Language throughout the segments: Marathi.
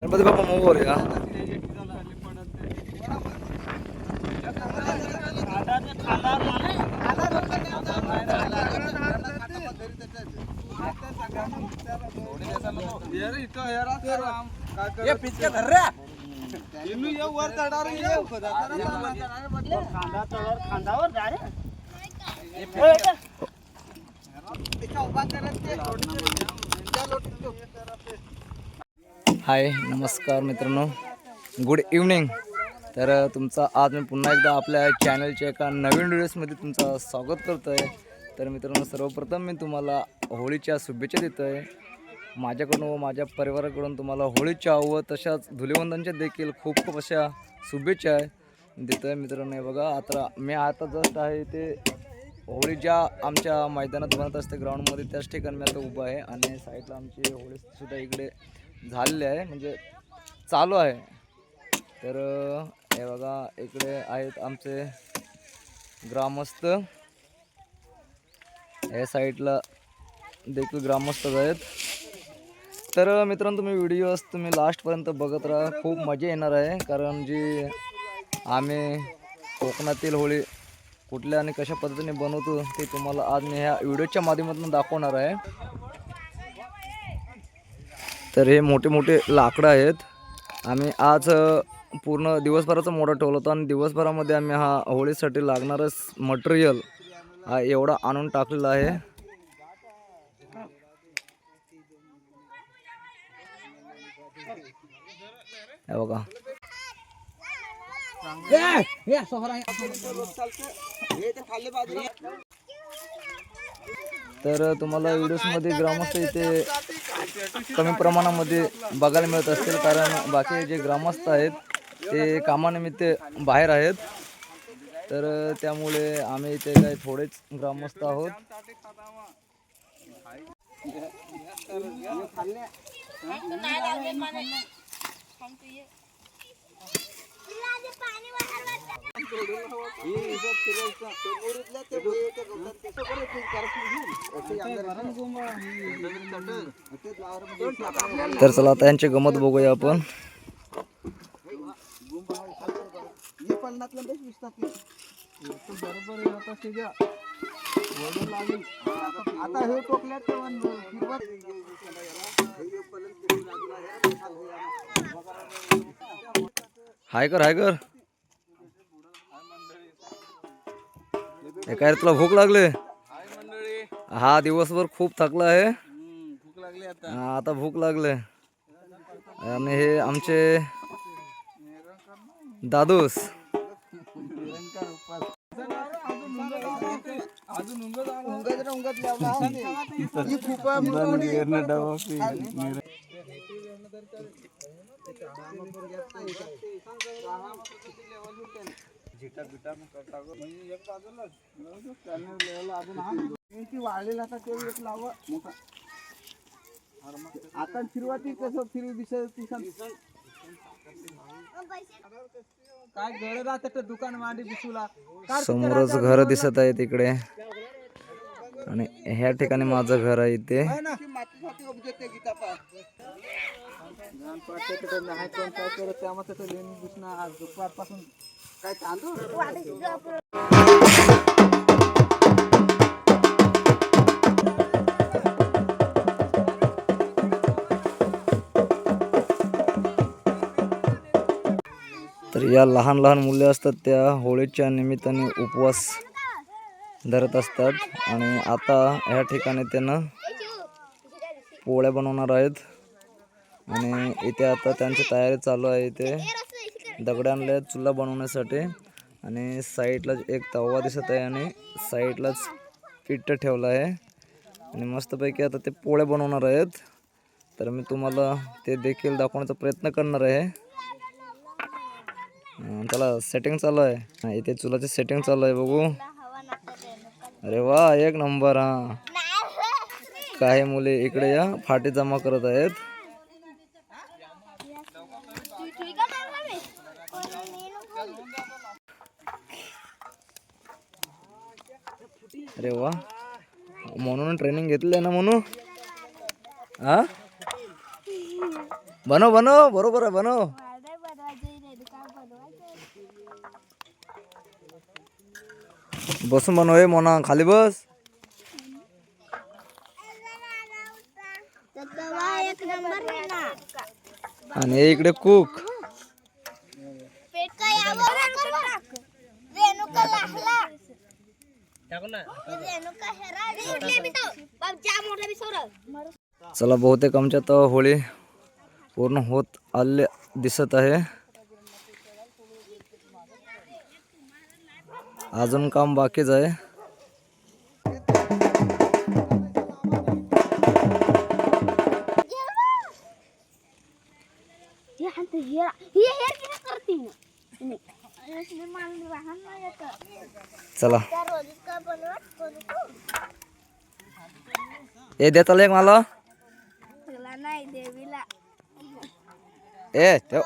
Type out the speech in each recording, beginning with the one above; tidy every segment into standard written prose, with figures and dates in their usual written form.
गणपती बाप्पा मोरया. हाय नमस्कार मित्रांनो, गुड इव्हनिंग. तर तुमचा आज मी पुन्हा एकदा आपल्या चॅनलच्या एका नवीन व्हिडिओजमध्ये तुमचं स्वागत करतो आहे. तर मित्रांनो, सर्वप्रथम मी तुम्हाला होळीच्या शुभेच्छा देतो आहे. माझ्याकडून व माझ्या परिवाराकडून तुम्हाला होळीच्या व तशाच धुलीवंदनच्या देखील खूप खूप अशा शुभेच्छा देतो आहे. मित्रांनो, हे बघा, आता जस्ट आहे ते होळी ज्या आमच्या मैदानात बनत असते ग्राउंडमध्ये, त्याच ठिकाणी मी आता उभा आहे. आणि साईडला आमची होळीसुद्धा इकडे झालेले आहे, म्हणजे चालू आहे. तर हे बघा, इकडे आहेत आमचे ग्रामस्थ, या साईडला देखील ग्रामस्थच आहेत. तर मित्रांनो, तुम्ही लास्टपर्यंत बघत राहा, खूप मजा येणार आहे. कारण जी आम्ही कोकणातील होळी कुठल्या आणि कशा पद्धतीने बनवतो ते तुम्हाला आज मी ह्या व्हिडिओच्या माध्यमातून दाखवणार आहे. तर हे मोठे मोठे लाकडं आहेत. आम्ही आज पूर्ण दिवसभराचा मोडा ठेवला होता आणि दिवसभरामध्ये आम्ही हा होळीसाठी लागणारच मटेरियल हा एवढा आणून टाकलेला आहे. हे बघा, तर तुम्हाला व्हिडिओजमध्ये ग्रामस्थ इथे कमी प्रमाणामध्ये बघायला मिळत असतील, कारण बाकी जे ग्रामस्थ आहेत ते कामानिमित्त बाहेर आहेत. तर त्यामुळे आम्ही इथे काही थोडेच ग्रामस्थ आहोत. तर चला आता यांची गमत बघूया आपण. हाय कर हे काय, तुला भूक लागले? हा दिवसभर खूप थकला आहे, आता भूक लागले. आणि हे आमचे दादूस, आता फिरवाती कसं फिरू दिसत काय घर राहत दुकान मांडी दिसूला. समोरच घर दिसत आहे तिकडे, आणि ह्या ठिकाणी माझं घर आहे इथे. दुपारपासून काय तांदूळ तर या लहान लहान मुले असतात त्या होळीच्या निमित्ताने उपवास धरत असतात. आणि आता ह्या ठिकाणी त्यांना पोळ्या बनवणार आहेत. आणि इथे आता त्यांची तयारी चालू आहे. इथे दगड आणले आहेत चुला बनवण्यासाठी, आणि साईडला एक तवा दिसत आहे, आणि साईडलाच पीठ ठेवलं आहे. आणि मस्तपैकी आता ते पोळ्या बनवणार आहेत. तर मी तुम्हाला ते देखील दाखवण्याचा प्रयत्न करणार आहे. त्याला सेटिंग चालू आहे, इथे चुलाची सेटिंग चालू आहे, बघू. अरे वा, एक नंबर. हा, काही मुले इकडे या फाटी जमा करत आहेत. अरे वा, म्हणून ट्रेनिंग घेतली आहे ना म्हणून. हा, बनव बनव बरोबर आहे बनव. बसून बनव. मोना खाली बस. आणि हे इकडे कुक. चला बहुतेक आमच्यात होळी पूर्ण होत आले दिसत आहे. अजून काम बाकीच आहे. चला हे देता एक मला. ए ठेव.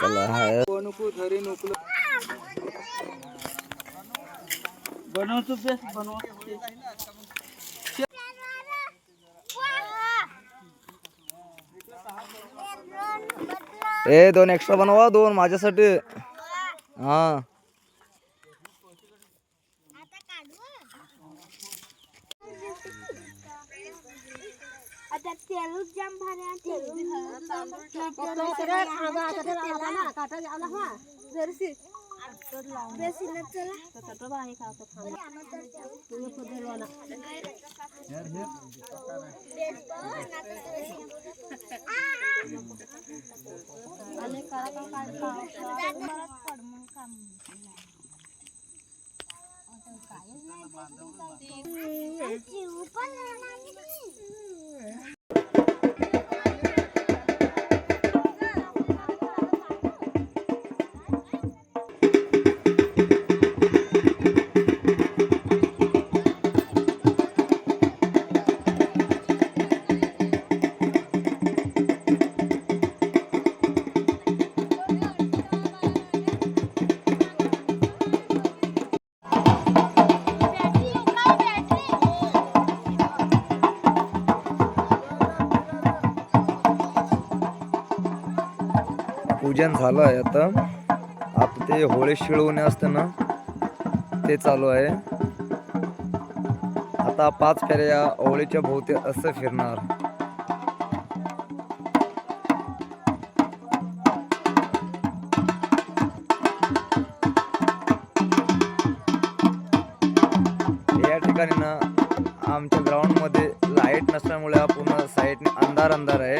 चला बनवतो बेस बनवतो. ए 2 एक्स्ट्रा बनवा. 2 माझ्यासाठी. हा पूजन झालं आहे. आता ते होळी शिळवणे असते ना ते चालू आहे. आता 5 फेऱ्या होळीच्या भोवती असं फिरणार. या ठिकाणी ना आमच्या ग्राउंड मध्ये लाईट नसल्यामुळे पूर्ण साईडने अंधार आहे.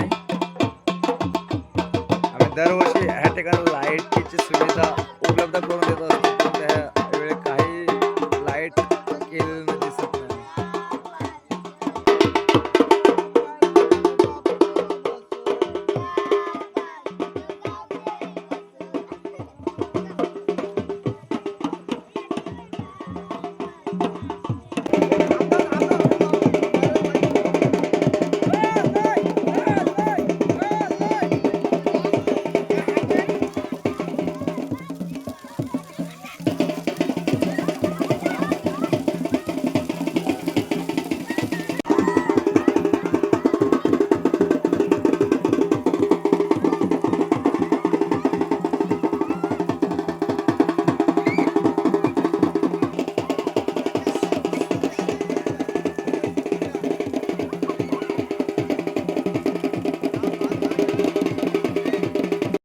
दरवर्षी ह्या ठिकाणी लाईटची सुविधा उपलब्ध करून देत